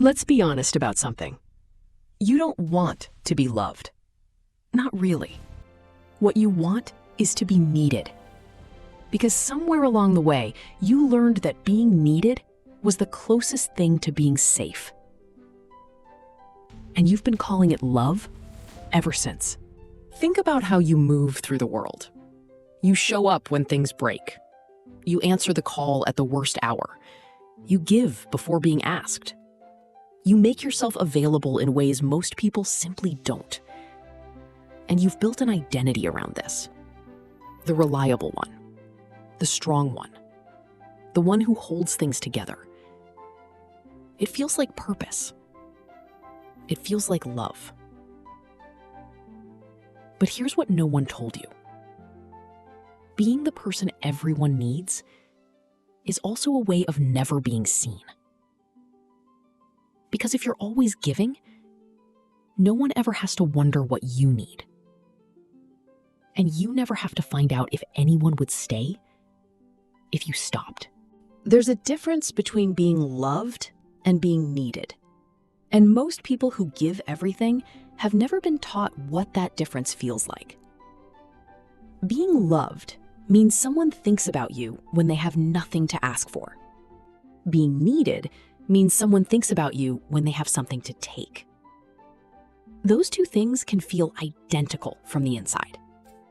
Let's be honest about something. You don't want to be loved. Not really. What you want is to be needed. Because somewhere along the way, you learned that being needed was the closest thing to being safe. And you've been calling it love ever since. Think about how you move through the world. You show up when things break. You answer the call at the worst hour. You give before being asked. You make yourself available in ways most people simply don't. And you've built an identity around this. The reliable one. The strong one. The one who holds things together. It feels like purpose. It feels like love. But here's what no one told you. Being the person everyone needs is also a way of never being seen. Because if you're always giving, no one ever has to wonder what you need. And you never have to find out if anyone would stay if you stopped. There's a difference between being loved and being needed. And most people who give everything have never been taught what that difference feels like. Being loved means someone thinks about you when they have nothing to ask for. Being needed means someone thinks about you when they have something to take. Those two things can feel identical from the inside.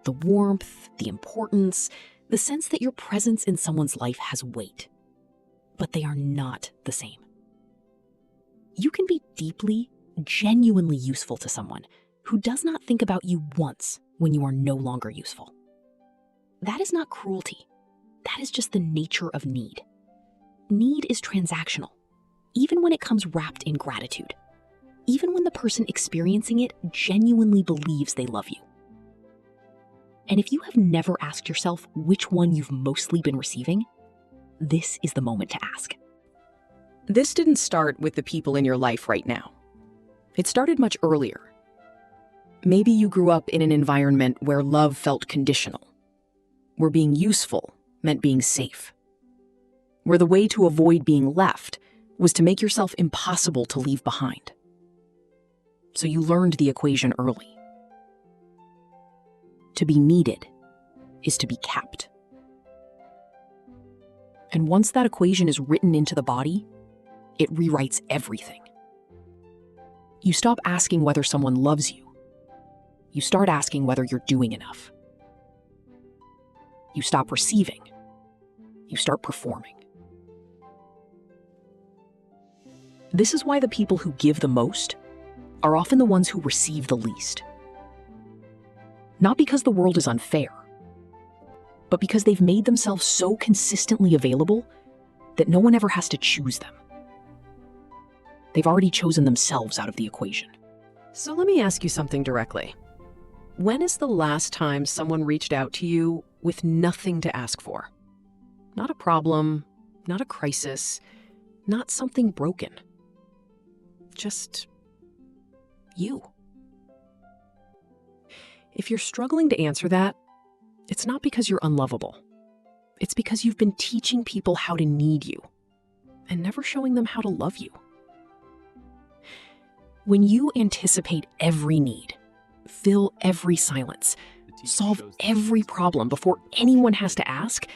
The warmth, the importance, the sense that your presence in someone's life has weight. But they are not the same. You can be deeply, genuinely useful to someone who does not think about you once when you are no longer useful. That is not cruelty. That is just the nature of need. Need is transactional, even when it comes wrapped in gratitude, even when the person experiencing it genuinely believes they love you. And if you have never asked yourself which one you've mostly been receiving, this is the moment to ask. This didn't start with the people in your life right now. It started much earlier. Maybe you grew up in an environment where love felt conditional, where being useful meant being safe, where the way to avoid being left was to make yourself impossible to leave behind. So you learned the equation early. To be needed is to be kept. And once that equation is written into the body, it rewrites everything. You stop asking whether someone loves you. You start asking whether you're doing enough. You stop receiving. You start performing. This is why the people who give the most are often the ones who receive the least. Not because the world is unfair, but because they've made themselves so consistently available that no one ever has to choose them. They've already chosen themselves out of the equation. So let me ask you something directly. When is the last time someone reached out to you with nothing to ask for? Not a problem, not a crisis, not something broken. Just you. If you're struggling to answer that, it's not because you're unlovable. It's because you've been teaching people how to need you and never showing them how to love you. When you anticipate every need, fill every silence, solve every problem before anyone has to ask,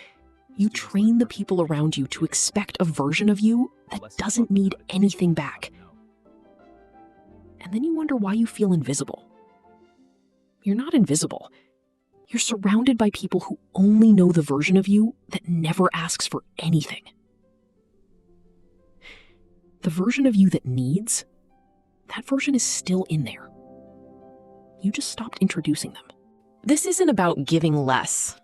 you train the people around you to expect a version of you that doesn't need anything back. And then you wonder why you feel invisible. You're not invisible. You're surrounded by people who only know the version of you that never asks for anything. The version of you that needs, that version is still in there. You just stopped introducing them. This isn't about giving less.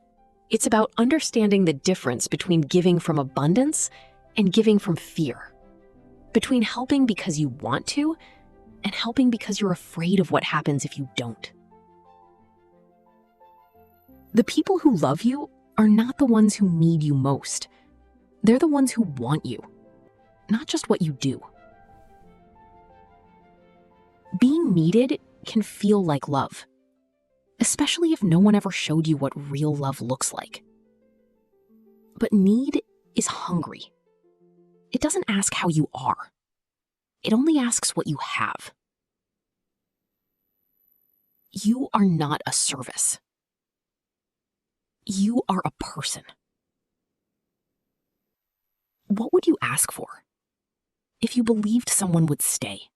It's about understanding the difference between giving from abundance and giving from fear. Between helping because you want to and helping because you're afraid of what happens if you don't. The people who love you are not the ones who need you most. They're the ones who want you, not just what you do. Being needed can feel like love, especially if no one ever showed you what real love looks like. But need is hungry. It doesn't ask how you are. It only asks what you have. You are not a service. You are a person. What would you ask for if you believed someone would stay?